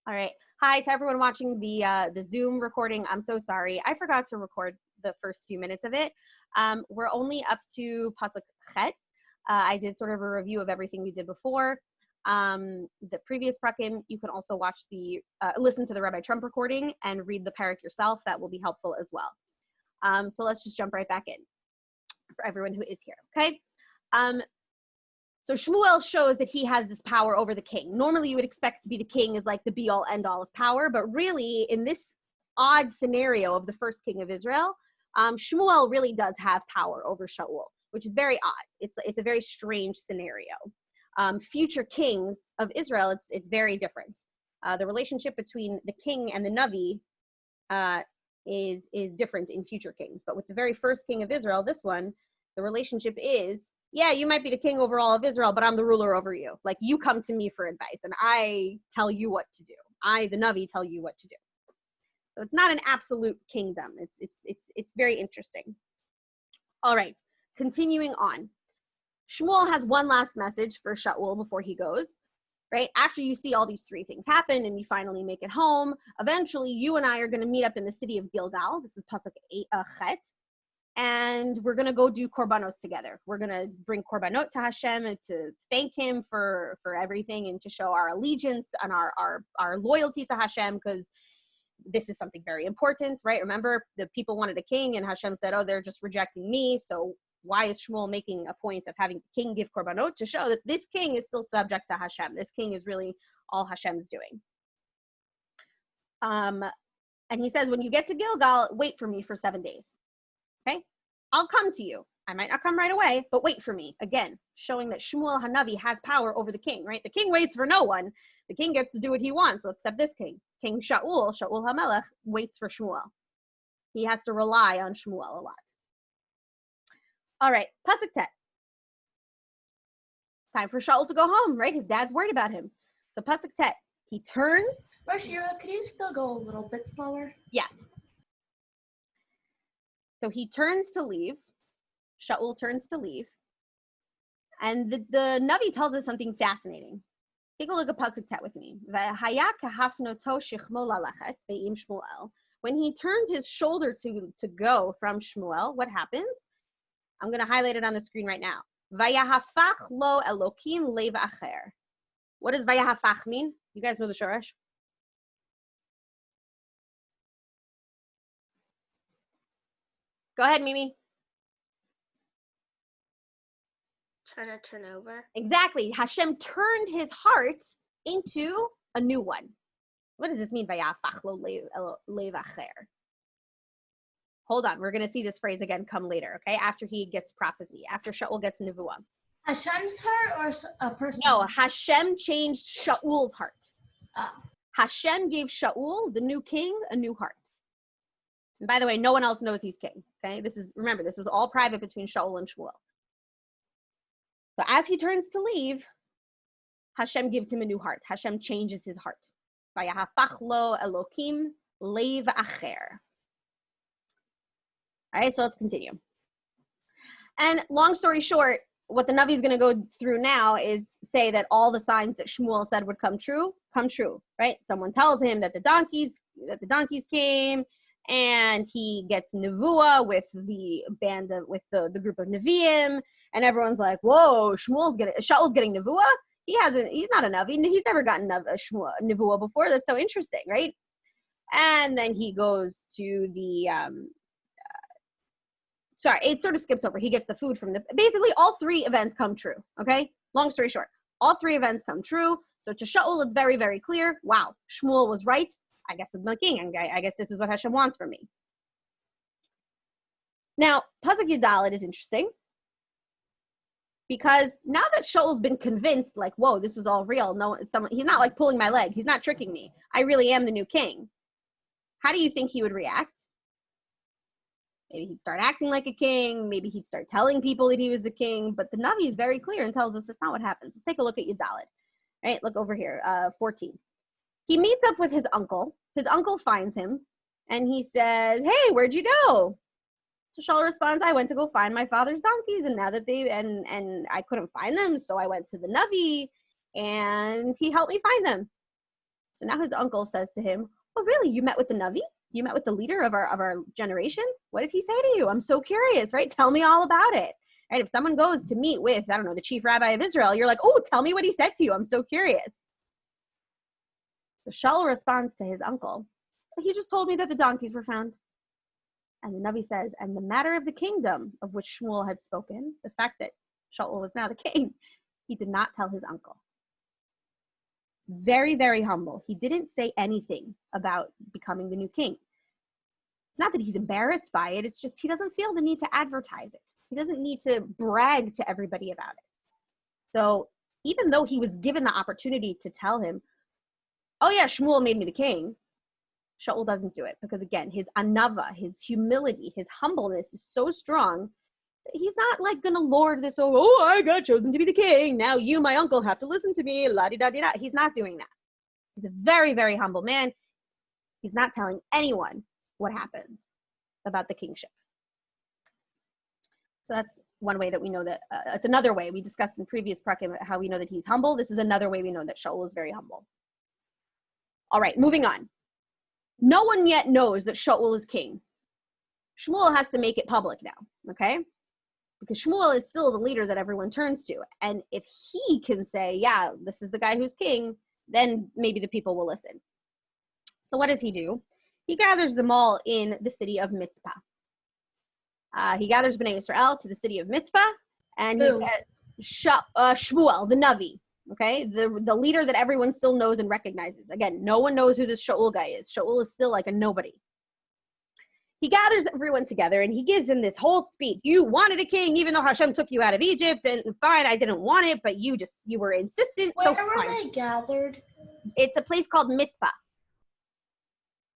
All right. Hi to everyone watching the Zoom recording. I'm so sorry. I forgot to record the first few minutes of it. We're only up to Pasuk Chet. I did sort of a review of everything we did before. The previous prakim, you can also watch listen to the Rabbi Trump recording and read the Perek yourself. That will be helpful as well. So let's just jump right back in for everyone who is here, okay? So Shmuel shows that he has this power over the king. Normally you would expect to be the king as like the be-all, end-all of power, but really in this odd scenario of the first king of Israel, Shmuel really does have power over Shaul, which is very odd. It's a very strange scenario. Future kings of Israel, it's very different. The relationship between the king and the Navi is different in future kings. But with the very first king of Israel, this one, the relationship is, yeah, you might be the king over all of Israel, but I'm the ruler over you. Like, you come to me for advice, and I tell you what to do. I, the Navi, tell you what to do. So it's not an absolute kingdom. It's very interesting. All right, continuing on. Shmuel has one last message for Shaul before he goes, right? After you see all these three things happen and you finally make it home, eventually you and I are going to meet up in the city of Gilgal. This is Pasuk Chet. And we're going to go do korbanos together. We're going to bring korbanot to Hashem and to thank him for everything and to show our allegiance and our loyalty to Hashem, because this is something very important, right? Remember, the people wanted a king and Hashem said, oh, they're just rejecting me. So why is Shmuel making a point of having the king give korbanot? To show that this king is still subject to Hashem. This king is really all Hashem's doing. And he says, when you get to Gilgal, wait for me for 7 days. Okay, I'll come to you. I might not come right away, but wait for me. Again, showing that Shmuel Hanavi has power over the king, right? The king waits for no one. The king gets to do what he wants, except this king. King Shaul HaMelech, waits for Shmuel. He has to rely on Shmuel a lot. All right, Pasuk Tet. Time for Shaul to go home, right? His dad's worried about him. So Pasuk Tet, he turns. Rashira, could you still go a little bit slower? Yes. So he turns to leave. Shaul turns to leave. And the Navi tells us something fascinating. Take a look at Pasuk Tet with me. When he turns his shoulder to go from Shmuel, what happens? I'm going to highlight it on the screen right now. Vayahafach lo Elokim lev acher. What does vayahafach mean? You guys know the Shoresh? Go ahead, Mimi. Turn over. Exactly. Hashem turned his heart into a new one. What does this mean? Hold on. We're going to see this phrase again come later, okay? After he gets prophecy, after Shaul gets nevuah. Hashem's heart or a person? No, Hashem changed Shaul's heart. Oh. Hashem gave Shaul, the new king, a new heart. And by the way, no one else knows he's king, okay? Remember, this was all private between Shaul and Shmuel. So as he turns to leave, Hashem gives him a new heart. Hashem changes his heart. Vayahafach lo Elokim lev acher. All right, so let's continue. And long story short, what the Navi is going to go through now is say that all the signs that Shmuel said would come true, right? Someone tells him that the donkeys came, and he gets nevuah with the group of Nevi'im, and everyone's like, whoa, Shaul's getting nevuah? He's not a Navi. He's never gotten nevuah before. That's so interesting, right? And then he goes to the, it sort of skips over. He gets the food basically all three events come true, okay? Long story short, all three events come true. So to Shaul, it's very, very clear. Wow, Shmuel was right. I guess I'm the king. I guess this is what Hashem wants from me. Now, Pasuk Yud is interesting because now that Shaul's been convinced, like, whoa, this is all real. He's not like pulling my leg. He's not tricking me. I really am the new king. How do you think he would react? Maybe he'd start acting like a king. Maybe he'd start telling people that he was the king. But the Navi is very clear and tells us that's not what happens. Let's take a look at Yud. Right? Look over here, 14. He meets up with his uncle. His uncle finds him, and he says, hey, where'd you go? So Shaul responds, I went to go find my father's donkeys, and now that and I couldn't find them, so I went to the Navi, and he helped me find them. So now his uncle says to him, oh, really? You met with the Navi? You met with the leader of our generation? What did he say to you? I'm so curious, right? Tell me all about it. Right? If someone goes to meet with, I don't know, the chief rabbi of Israel, you're like, oh, tell me what he said to you. I'm so curious. So Shaul responds to his uncle, he just told me that the donkeys were found. And the Navi says, and the matter of the kingdom of which Shmuel had spoken, the fact that Shaul was now the king, he did not tell his uncle. Very, very humble. He didn't say anything about becoming the new king. It's not that he's embarrassed by it. It's just he doesn't feel the need to advertise it. He doesn't need to brag to everybody about it. So even though he was given the opportunity to tell him, oh yeah, Shmuel made me the king, Shaul doesn't do it because, again, his anava, his humility, his humbleness is so strong that he's not like going to lord this over, oh, I got chosen to be the king. Now you, my uncle, have to listen to me. La-di-da-di-da. He's not doing that. He's a very, very humble man. He's not telling anyone what happened about the kingship. So that's one way that we know that, it's another way we discussed in previous prakim how we know that he's humble. This is another way we know that Shaul is very humble. All right, moving on. No one yet knows that Shaul is king. Shmuel has to make it public now, okay? Because Shmuel is still the leader that everyone turns to. And if he can say, yeah, this is the guy who's king, then maybe the people will listen. So what does he do? He gathers them all in the city of Mitzpah. He gathers Bnei Israel to the city of Mitzpah, and he said, Shmuel, the Navi, okay, the leader that everyone still knows and recognizes. Again, no one knows who this Shaul guy is. Shaul is still like a nobody. He gathers everyone together and he gives them this whole speech. You wanted a king, even though Hashem took you out of Egypt, and fine, I didn't want it, but you were insistent. Where were they gathered? It's a place called Mitzpah.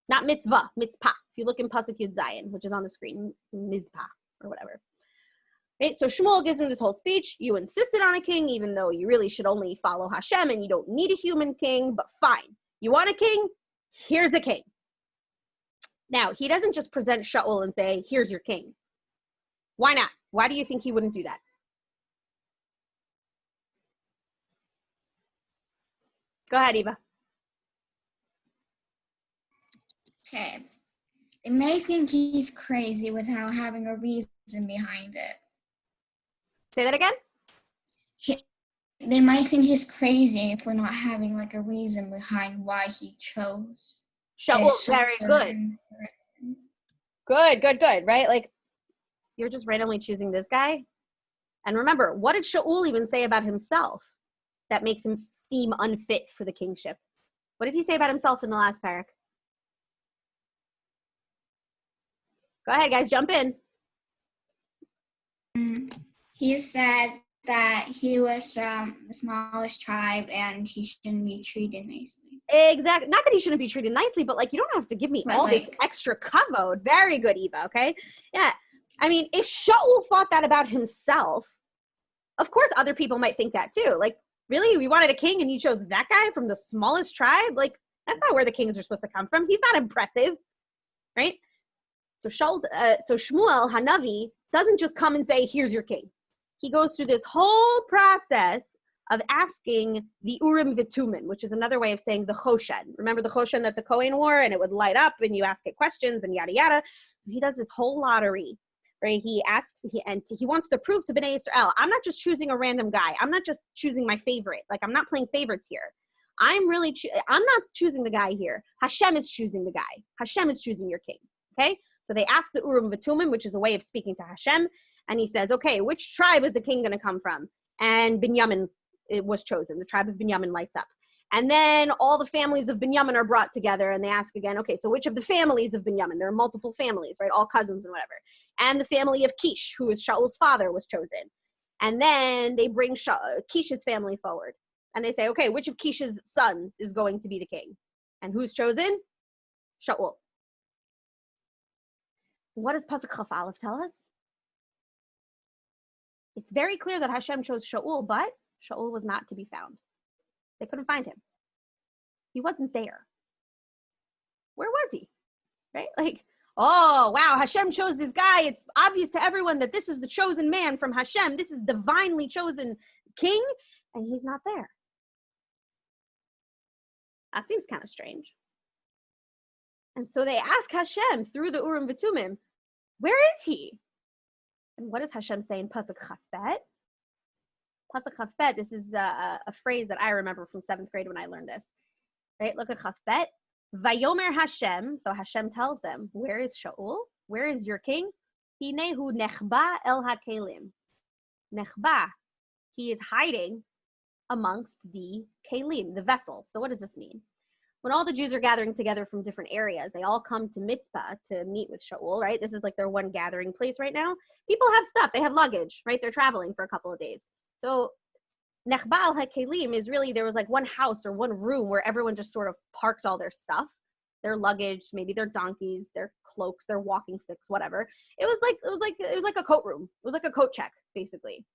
Not mitzvah, mitzpah. If you look in Perek Yud Zion, which is on the screen, Mizpah or whatever. Right? So Shmuel gives him this whole speech. You insisted on a king, even though you really should only follow Hashem and you don't need a human king, but fine. You want a king? Here's a king. Now, he doesn't just present Shaul and say, here's your king. Why not? Why do you think he wouldn't do that? Go ahead, Eva. Okay. They may think he's crazy without having a reason behind it. Say that again? They might think he's crazy for not having like a reason behind why he chose. Shaul, very good. Good, right? Like, you're just randomly choosing this guy. And remember, what did Shaul even say about himself that makes him seem unfit for the kingship? What did he say about himself in the last parak? Go ahead, guys, jump in. He said that he was the smallest tribe and he shouldn't be treated nicely. Exactly. Not that he shouldn't be treated nicely, but like, you don't have to give me all this extra kavod. Very good, Eva, okay? Yeah. I mean, if Shaul thought that about himself, of course other people might think that too. Like, really? We wanted a king and you chose that guy from the smallest tribe? Like, that's not where the kings are supposed to come from. He's not impressive, right? So Shmuel, Hanavi, doesn't just come and say, here's your king. He goes through this whole process of asking the Urim V'Tumim, which is another way of saying the Choshen. Remember the Choshen that the Kohen wore, and it would light up, and you ask it questions, and yada, yada. He does this whole lottery, right? He wants to prove to Bnei Israel, I'm not just choosing a random guy. I'm not just choosing my favorite. Like, I'm not playing favorites here. I'm not choosing the guy here. Hashem is choosing the guy. Hashem is choosing your king, okay? So they ask the Urim V'Tumim, which is a way of speaking to Hashem, and he says, okay, which tribe is the king going to come from? And Binyamin, it was chosen. The tribe of Binyamin lights up. And then all the families of Binyamin are brought together, and they ask again, okay, so which of the families of Binyamin? There are multiple families, right? All cousins and whatever. And the family of Kish, who is Shaul's father, was chosen. And then they bring Kish's family forward. And they say, okay, which of Kish's sons is going to be the king? And who's chosen? Shaul. What does Pasuk Chaf Aleph tell us? It's very clear that Hashem chose Shaul, but Shaul was not to be found. They couldn't find him. He wasn't there. Where was he? Right? Like, oh, wow, Hashem chose this guy. It's obvious to everyone that this is the chosen man from Hashem. This is divinely chosen king, and he's not there. That seems kind of strange. And so they ask Hashem through the Urim V'Tumim, where is he? And what does Hashem say in Pasuk Chafet? Pasuk Chafet, this is a phrase that I remember from 7th grade when I learned this. Right? Look at Chafet. Vayomer Hashem. So Hashem tells them, where is Shaul? Where is your king? Hinehu nechba el hakelim. Nechba. He is hiding amongst the kelim, the vessels. So what does this mean? When all the Jews are gathering together from different areas, they all come to Mitzpah to meet with Shaul, right? This is like their one gathering place right now. People have stuff. They have luggage, right? They're traveling for a couple of days. So Nechba al hakelim is really, there was like one house or one room where everyone just sort of parked all their stuff, their luggage, maybe their donkeys, their cloaks, their walking sticks, whatever. It was like a coat room. It was like a coat check, basically.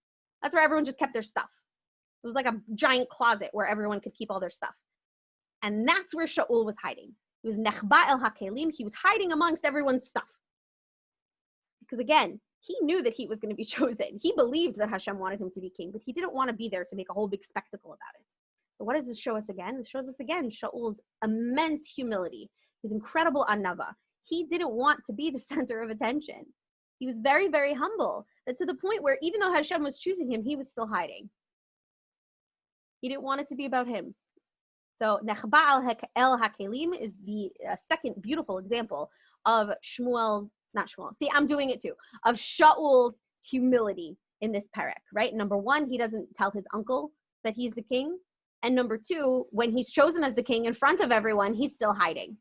That's where everyone just kept their stuff. It was like a giant closet where everyone could keep all their stuff. And that's where Shaul was hiding. He was Nechba el hakelim. He was hiding amongst everyone's stuff. Because again, he knew that he was going to be chosen. He believed that Hashem wanted him to be king, but he didn't want to be there to make a whole big spectacle about it. But what does this show us again? It shows us again Shaul's immense humility, his incredible anava. He didn't want to be the center of attention. He was very, very humble, that to the point where even though Hashem was choosing him, he was still hiding. He didn't want it to be about him. So Nechba el hakelim is the second beautiful example of I'm doing it too, of Shaul's humility in this perek, right? Number one, he doesn't tell his uncle that he's the king. And number two, when he's chosen as the king in front of everyone, he's still hiding.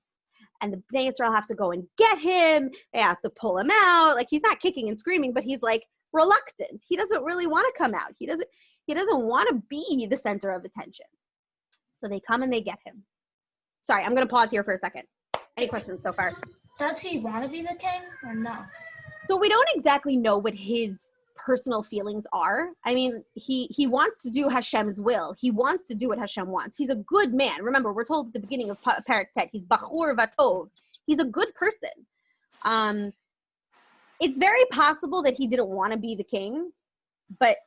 And the Bnei Yisrael have to go and get him. They have to pull him out. Like, he's not kicking and screaming, but he's like reluctant. He doesn't really want to come out. He doesn't want to be the center of attention. So they come and they get him. Sorry, I'm going to pause here for a second. Any questions so far? Does he want to be the king or no? So we don't exactly know what his personal feelings are. I mean, he wants to do Hashem's will. He wants to do what Hashem wants. He's a good man. Remember, we're told at the beginning of Perek Tet, he's Bachur Vatov. He's a good person. It's very possible that he didn't want to be the king, but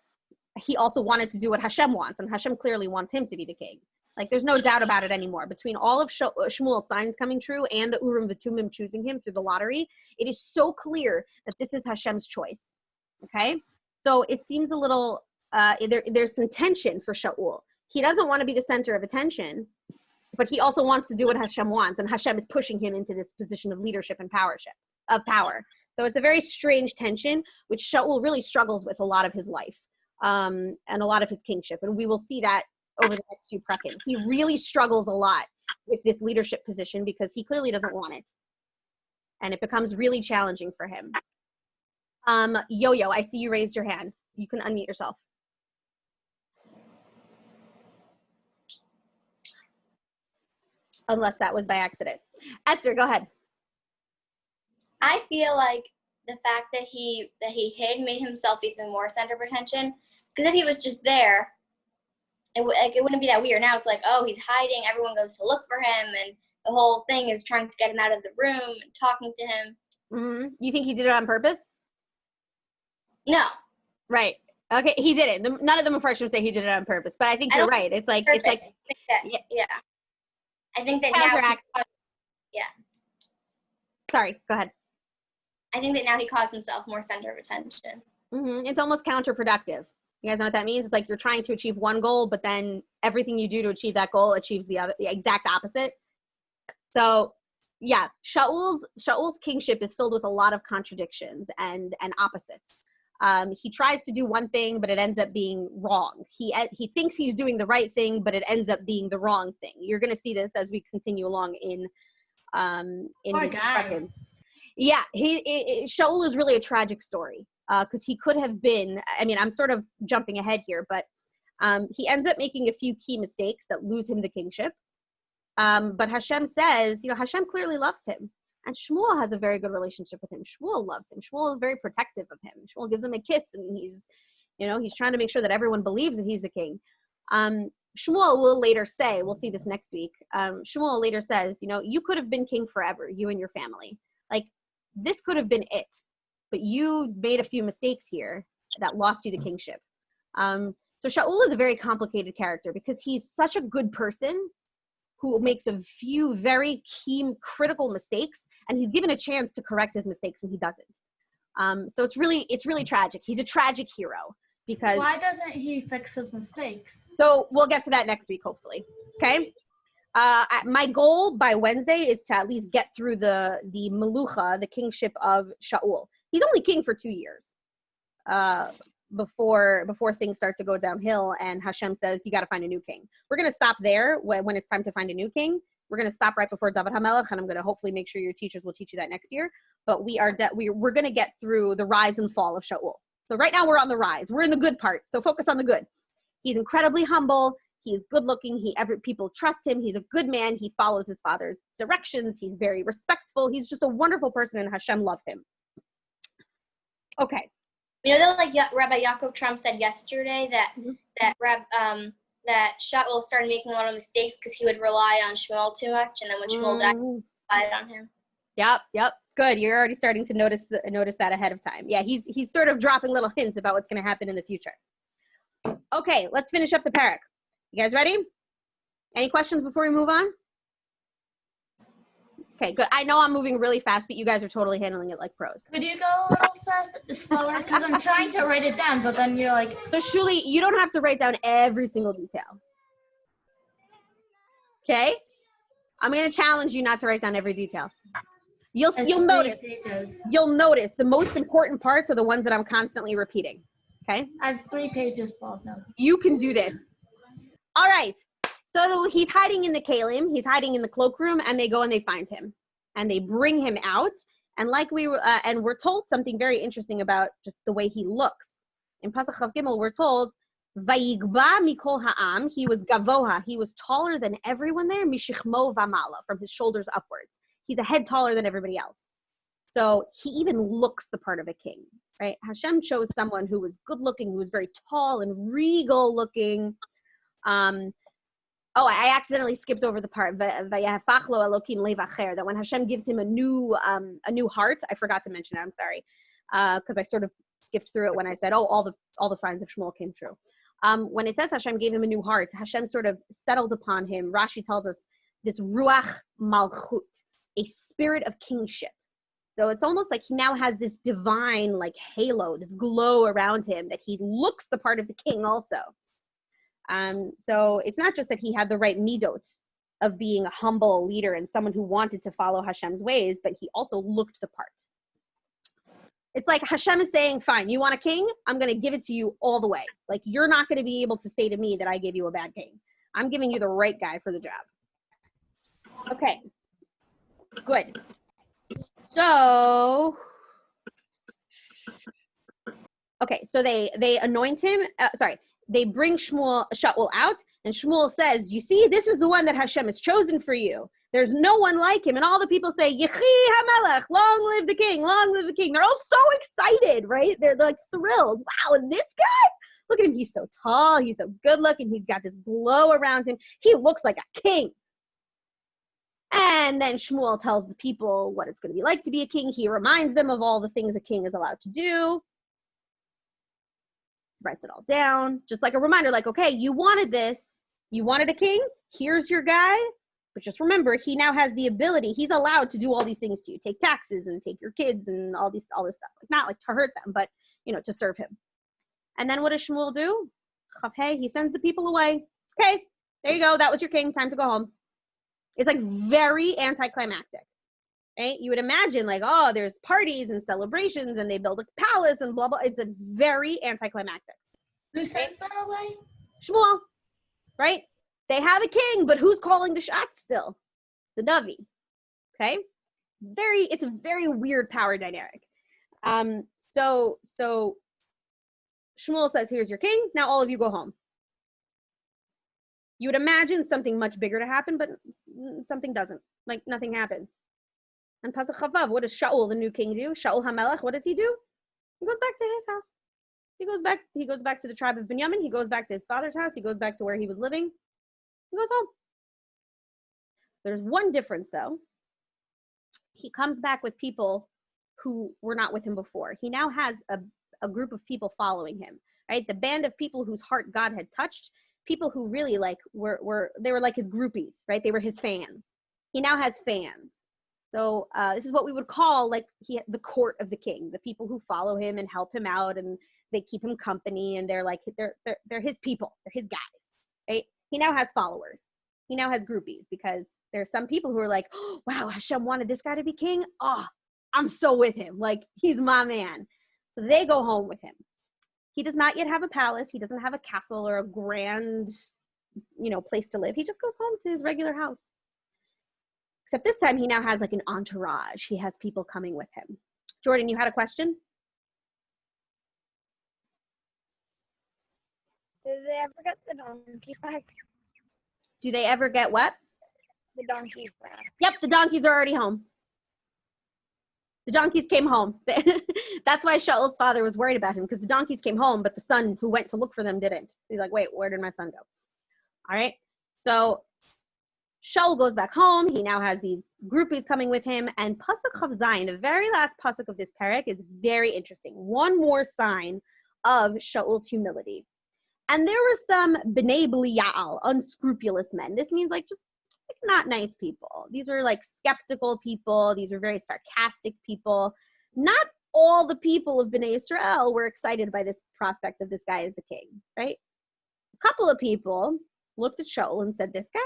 he also wanted to do what Hashem wants, and Hashem clearly wants him to be the king. Like, there's no doubt about it anymore. Between all of Shmuel's signs coming true and the Urim V'Tumim choosing him through the lottery, it is so clear that this is Hashem's choice. Okay? So it seems a little, there's some tension for Shaul. He doesn't want to be the center of attention, but he also wants to do what Hashem wants, and Hashem is pushing him into this position of leadership and power. So it's a very strange tension, which Shaul really struggles with a lot of his life, and a lot of his kingship. And we will see that over the next few prekim. He really struggles a lot with this leadership position because he clearly doesn't want it. And it becomes really challenging for him. Yo-Yo, I see you raised your hand. You can unmute yourself. Unless that was by accident. Esther, go ahead. I feel like the fact that he hid made himself even more center of attention. Because if he was just there, it wouldn't be that weird. Now it's like, oh, he's hiding. Everyone goes to look for him, and the whole thing is trying to get him out of the room and talking to him. Mm-hmm. You think he did it on purpose? No. Right. Okay, he didn't. None of the Mepharshim say he did it on purpose, but I think you're right. It's like, I think that counteract. now. Sorry. Go ahead. I think that now he caused himself more center of attention. Mm-hmm. It's almost counterproductive. You guys know what that means? It's like you're trying to achieve one goal, but then everything you do to achieve that goal achieves the exact opposite. So, yeah, Shaul's kingship is filled with a lot of contradictions and opposites. He tries to do one thing, but it ends up being wrong. He thinks he's doing the right thing, but it ends up being the wrong thing. You're going to see this as we continue along in Poor guy. Yeah, Shaul is really a tragic story. Because he could have been, I mean, I'm sort of jumping ahead here, but he ends up making a few key mistakes that lose him the kingship. But Hashem says, Hashem clearly loves him. And Shmuel has a very good relationship with him. Shmuel loves him. Shmuel is very protective of him. Shmuel gives him a kiss, and he's trying to make sure that everyone believes that he's the king. Shmuel will later say, we'll see this next week, Shmuel later says, you could have been king forever, you and your family. Like, this could have been it. But you made a few mistakes here that lost you the kingship. So Shaul is a very complicated character because he's such a good person who makes a few very key critical mistakes, and he's given a chance to correct his mistakes and he doesn't. So it's really tragic. He's a tragic hero because why doesn't he fix his mistakes? So we'll get to that next week, hopefully. Okay. My goal by Wednesday is to at least get through the Melucha, the kingship of Shaul. He's only king for 2 years before things start to go downhill and Hashem says, you got to find a new king. We're going to stop there when it's time to find a new king. We're going to stop right before David HaMelech, and I'm going to hopefully make sure your teachers will teach you that next year. But we're going to get through the rise and fall of Shaul. So right now we're on the rise. We're in the good part. So focus on the good. He's incredibly humble. He is good looking. People trust him. He's a good man. He follows his father's directions. He's very respectful. He's just a wonderful person, and Hashem loves him. Okay. You know that like Rabbi Yaakov Trump said yesterday that that Shaul started making a lot of mistakes because he would rely on Shmuel too much, and then when Shmuel died, he relied on him. Yep. Good. You're already starting to notice that ahead of time. Yeah, he's sort of dropping little hints about what's going to happen in the future. Okay, let's finish up the Perek. You guys ready? Any questions before we move on? Okay, good. I know I'm moving really fast, but you guys are totally handling it like pros. Could you go a little slower? Because I'm trying to write it down, but then you're like... So, Shuli, you don't have to write down every single detail. Okay? I'm going to challenge you not to write down every detail. You'll notice the most important parts are the ones that I'm constantly repeating. Okay? I have 3 pages full of notes. You can do this. All right. So he's hiding in the kalim, he's hiding in the cloakroom, and they go and they find him. And they bring him out. And we're told something very interesting about just the way he looks. In Pasuk Chav Gimel, we're told, Vayigba mikol ha'am, he was gavoha, he was taller than everyone there, mishichmo vamala, from his shoulders upwards. He's a head taller than everybody else. So he even looks the part of a king, right? Hashem chose someone who was good looking, who was very tall and regal looking. I accidentally skipped over the part that when Hashem gives him a new heart. I forgot to mention it. I'm sorry, because I sort of skipped through it when I said, all the signs of Shmuel came true. When it says Hashem gave him a new heart, Hashem sort of settled upon him. Rashi tells us this ruach malchut, a spirit of kingship. So it's almost like he now has this divine like halo, this glow around him that he looks the part of the king also. So it's not just that he had the right midot of being a humble leader and someone who wanted to follow Hashem's ways, but he also looked the part. It's like Hashem is saying, fine, you want a king? I'm going to give it to you all the way. Like, you're not going to be able to say to me that I gave you a bad king. I'm giving you the right guy for the job. Okay, good. So they anoint him. They bring Shaul out, and Shmuel says, you see, this is the one that Hashem has chosen for you. There's no one like him. And all the people say, Yechi HaMelech, long live the king, long live the king. They're all so excited, right? They're like thrilled. Wow, and this guy, look at him. He's so tall. He's so good looking. He's got this glow around him. He looks like a king. And then Shmuel tells the people what it's going to be like to be a king. He reminds them of all the things a king is allowed to do. Writes it all down, just like a reminder, like, okay, you wanted this. You wanted a king. Here's your guy. But just remember, he now has the ability. He's allowed to do all these things to you. Take taxes and take your kids and all this stuff. Like, not like to hurt them, but, to serve him. And then what does Shmuel do? Hey, he sends the people away. Okay, there you go. That was your king. Time to go home. It's like very anticlimactic, right? You would imagine like, oh, there's parties and celebrations and they build a palace and blah, blah. It's a very anticlimactic. Who sent them away? Shmuel, right? They have a king, but who's calling the shots still? The Navi, okay? It's a very weird power dynamic. So Shmuel says, here's your king. Now all of you go home. You would imagine something much bigger to happen, but something doesn't. Like, nothing happens. And Pasuk Chavav, what does Shaul, the new king, do? Shaul HaMelech, what does he do? He goes back to his house. He goes back to the tribe of Binyamin. He goes back to his father's house. He goes back to where he was living. He goes home. There's one difference, though. He comes back with people who were not with him before. He now has a group of people following him, right? The band of people whose heart God had touched. people who really like they were like his groupies, right? They were his fans. He now has fans. So this is what we would call like the court of the king, the people who follow him and help him out, and they keep him company, and they're like they're his people, they're his guys, right? He now has followers. He now has groupies because there are some people who are like, oh, wow, Hashem wanted this guy to be king. Oh, I'm so with him. Like, he's my man. So they go home with him. He does not yet have a palace. He doesn't have a castle or a grand, place to live. He just goes home to his regular house. Except this time he now has like an entourage. He has people coming with him. Jordan, you had a question? Did they ever get the donkey back? Do they ever get what? The donkeys back. Yep, the donkeys are already home. The donkeys came home. That's why Shaul's father was worried about him, because the donkeys came home, but the son who went to look for them didn't. He's like, wait, where did my son go? All right. So Shaul goes back home. He now has these groupies coming with him. And Pasuk Chav Zayin, the very last Pasuk of this Perek, is very interesting. One more sign of Shaul's humility. And there were some Bnei Belial, unscrupulous men. This means like just like not nice people. These were like skeptical people. These were very sarcastic people. Not all the people of Bnei Israel were excited by this prospect of this guy as the king, right? A couple of people looked at Shaul and said, this guy,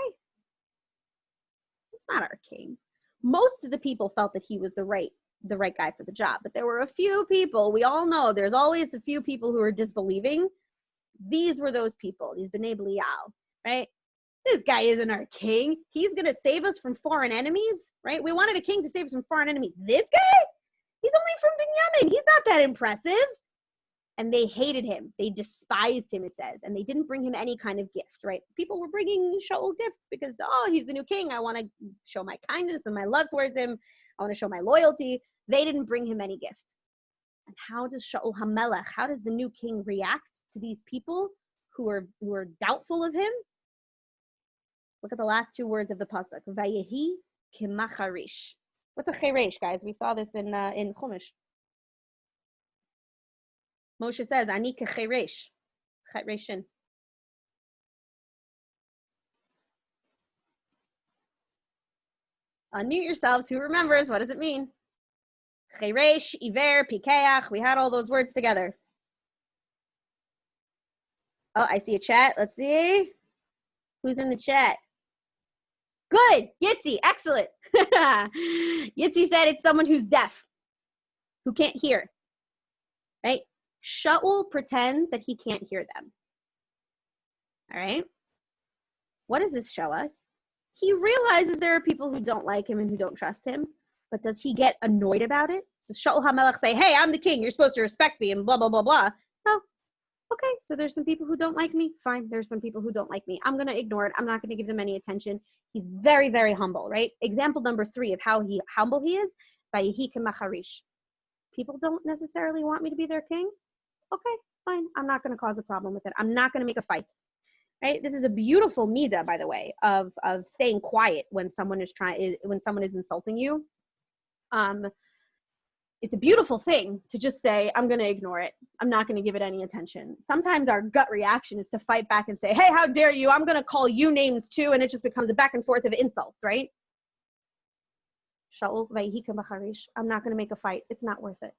it's not our king. Most of the people felt that he was the right guy for the job. But there were a few people, we all know there's always a few people who are disbelieving. These were those people, these Bnei Belial, right? This guy isn't our king. He's going to save us from foreign enemies, right? We wanted a king to save us from foreign enemies. This guy? He's only from Binyamin. He's not that impressive. And they hated him. They despised him, it says. And they didn't bring him any kind of gift, right? People were bringing Shaul gifts because, oh, he's the new king. I want to show my kindness and my love towards him. I want to show my loyalty. They didn't bring him any gift. And how does Shaul HaMelech, how does the new king react to these people who are doubtful of him? Look at the last two words of the pasuk. Vayehi kimacharish. What's a cheresh, guys? We saw this in Chumash. Moshe says, "Ani kecheresh." Chereshin. Unmute yourselves. Who remembers? What does it mean? Cheresh, iver, pikeach. We had all those words together. Oh, I see a chat. Let's see. Who's in the chat? Good. Yitzi. Excellent. Yitzi said it's someone who's deaf, who can't hear. Right? Shaul pretends that he can't hear them. All right? What does this show us? He realizes there are people who don't like him and who don't trust him, but does he get annoyed about it? Does Shaul HaMelech say, hey, I'm the king, you're supposed to respect me, and blah, blah, blah, blah? No. Okay, so there's some people who don't like me. Fine, there's some people who don't like me. I'm going to ignore it. I'm not going to give them any attention. He's very, very humble, right? Example number 3 of how humble he is, Vayehi kemacharish. People don't necessarily want me to be their king. Okay, fine. I'm not going to cause a problem with it. I'm not going to make a fight, right? This is a beautiful midah, by the way, of staying quiet when someone is insulting you. It's a beautiful thing to just say, I'm going to ignore it. I'm not going to give it any attention. Sometimes our gut reaction is to fight back and say, hey, how dare you? I'm going to call you names too. And it just becomes a back and forth of insults, right? Shaul vayehi kemacharish. I'm not going to make a fight. It's not worth it.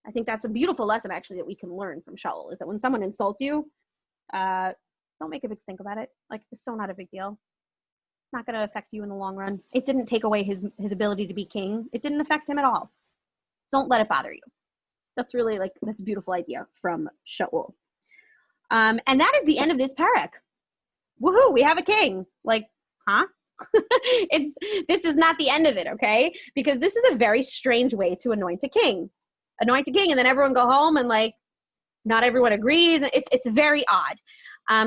I think that's a beautiful lesson, actually, that we can learn from Shaul, is that when someone insults you, don't make a big stink about it. Like, it's still not a big deal. It's not going to affect you in the long run. It didn't take away his ability to be king. It didn't affect him at all. Don't let it bother you. That's really that's a beautiful idea from Shaul. And that is the end of this Perek. Woohoo, we have a king. Like, huh? This is not the end of it, okay? Because this is a very strange way to anoint a king. Anoint a king and then everyone go home and not everyone agrees. It's very odd.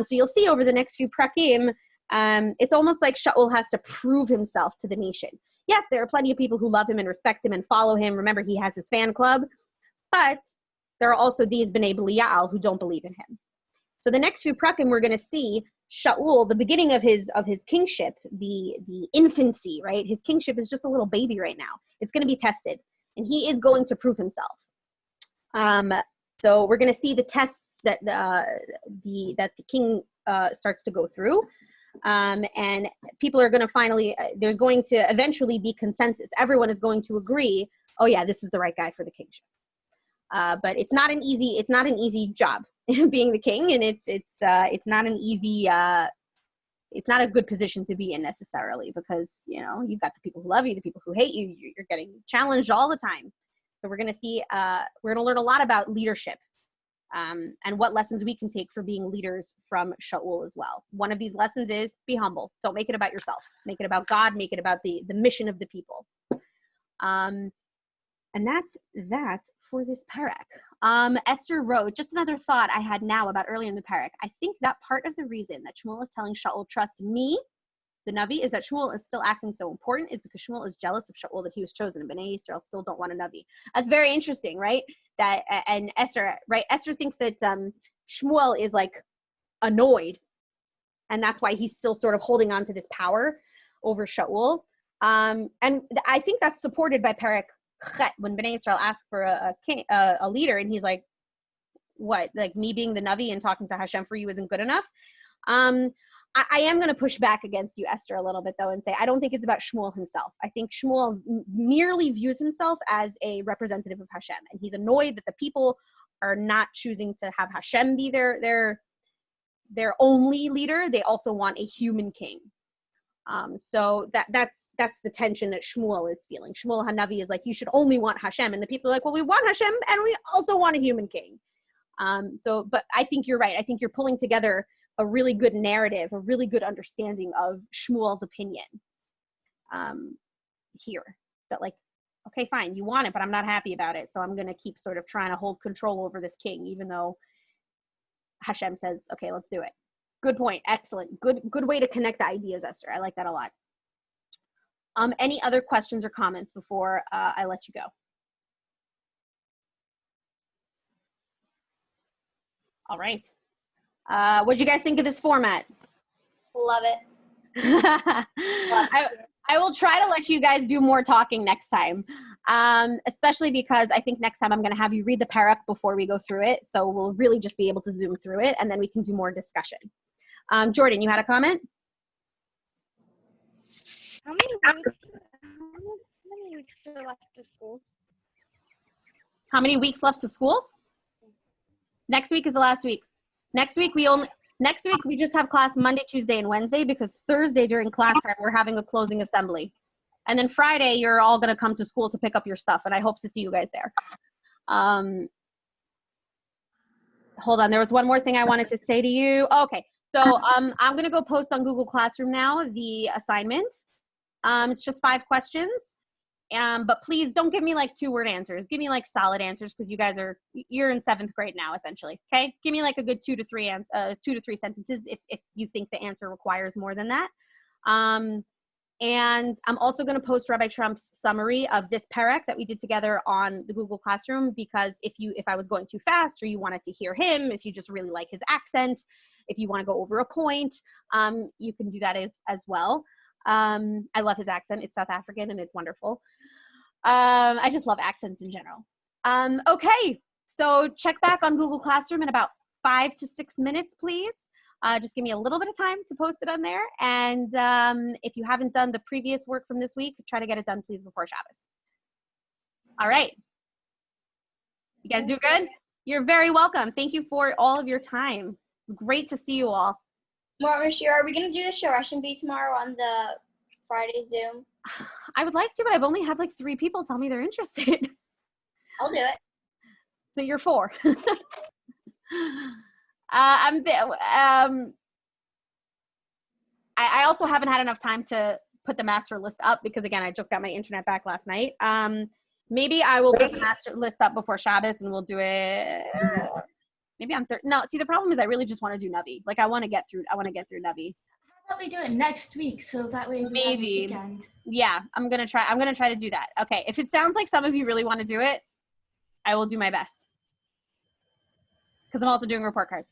So you'll see over the next few prakim, it's almost like Shaul has to prove himself to the nation. Yes, there are plenty of people who love him and respect him and follow him. Remember, he has his fan club. But there are also these Bnei Belial who don't believe in him. So the next few prakim, we're going to see Shaul, the beginning of his kingship, the infancy, right? His kingship is just a little baby right now. It's going to be tested. And he is going to prove himself. So we're going to see the tests that the king starts to go through. And people are going to finally, there's going to eventually be consensus. Everyone is going to agree, oh yeah, this is the right guy for the kingship. But it's not an easy job being the king, and it's not an easy, it's not a good position to be in necessarily, because, you know, you've got the people who love you, the people who hate you, you're getting challenged all the time. So we're going to see, we're going to learn a lot about leadership, and what lessons we can take for being leaders from Shaul as well. One of these lessons is be humble. Don't make it about yourself. Make it about God. Make it about the mission of the people. And that's that for this Perek. Esther wrote, just another thought I had now about earlier in the Perek. I think that part of the reason that Shmuel is telling Shaul, trust me, the Navi, is that Shmuel is still acting so important is because Shmuel is jealous of Shaul that he was chosen, and Bnei Yisrael still don't want a Navi. That's very interesting, right? That, and Esther, right? Esther thinks that Shmuel is like annoyed, and that's why he's still sort of holding on to this power over Shaul. And I think that's supported by Perek Chet, when Bnei Yisrael asked for a leader, and he's like, what, like me being the Navi and talking to Hashem for you isn't good enough? I am going to push back against you, Esther, a little bit, though, and say I don't think it's about Shmuel himself. I think Shmuel merely views himself as a representative of Hashem, and he's annoyed that the people are not choosing to have Hashem be their only leader. They also want a human king. So that's the tension that Shmuel is feeling. Shmuel Hanavi is like, you should only want Hashem, and the people are like, well, we want Hashem, and we also want a human king. But I think you're right. I think you're pulling together a really good narrative, a really good understanding of Shmuel's opinion here. That like, okay, fine, you want it, but I'm not happy about it, so I'm going to keep sort of trying to hold control over this king, even though Hashem says, okay, let's do it. Good point. Excellent. Good way to connect the ideas, Esther. I like that a lot. Any other questions or comments before I let you go? All right. What do you guys think of this format? Love it. I will try to let you guys do more talking next time, especially because I think next time I'm going to have you read the Perek before we go through it. So we'll really just be able to zoom through it, and then we can do more discussion. Jordan, you had a comment? How many weeks are left to school? How many weeks left to school? Next week is the last week. Next week we just have class Monday, Tuesday, and Wednesday, because Thursday during class time we're having a closing assembly. And then Friday you're all going to come to school to pick up your stuff, and I hope to see you guys there. Hold on, there was one more thing I wanted to say to you. Okay. So I'm going to go post on Google Classroom now the assignment. It's just 5 questions. But please don't give me like 2-word answers. Give me like solid answers, because you're in 7th grade now, essentially. Okay. Give me like a good 2 to 3 sentences if you think the answer requires more than that. And I'm also going to post Rabbi Trump's summary of this Perek that we did together on the Google Classroom, because if I was going too fast, or you wanted to hear him, if you just really like his accent, if you want to go over a point, you can do that as well. I love his accent. It's South African and it's wonderful. I just love accents in general. Okay, so check back on Google Classroom in about 5 to 6 minutes, please. Just give me a little bit of time to post it on there. And if you haven't done the previous work from this week, try to get it done, please, before Shabbos. All right. You guys do good? You're very welcome. Thank you for all of your time. Great to see you all. Marcia, are we going to do the Shorashim Bee tomorrow on the Friday Zoom? I would like to, but I've only had like 3 people tell me they're interested. I'll do it. So you're 4. I also haven't had enough time to put the master list up, because again, I just got my internet back last night. Maybe I will put the master list up before Shabbos, and we'll do it. Maybe I'm no. See, the problem is I really just want to do Navi. Like I want to get through Navi. How about we do it next week, so that way we have a weekend. Yeah, I'm gonna try to do that. Okay, if it sounds like some of you really want to do it, I will do my best, because I'm also doing report cards.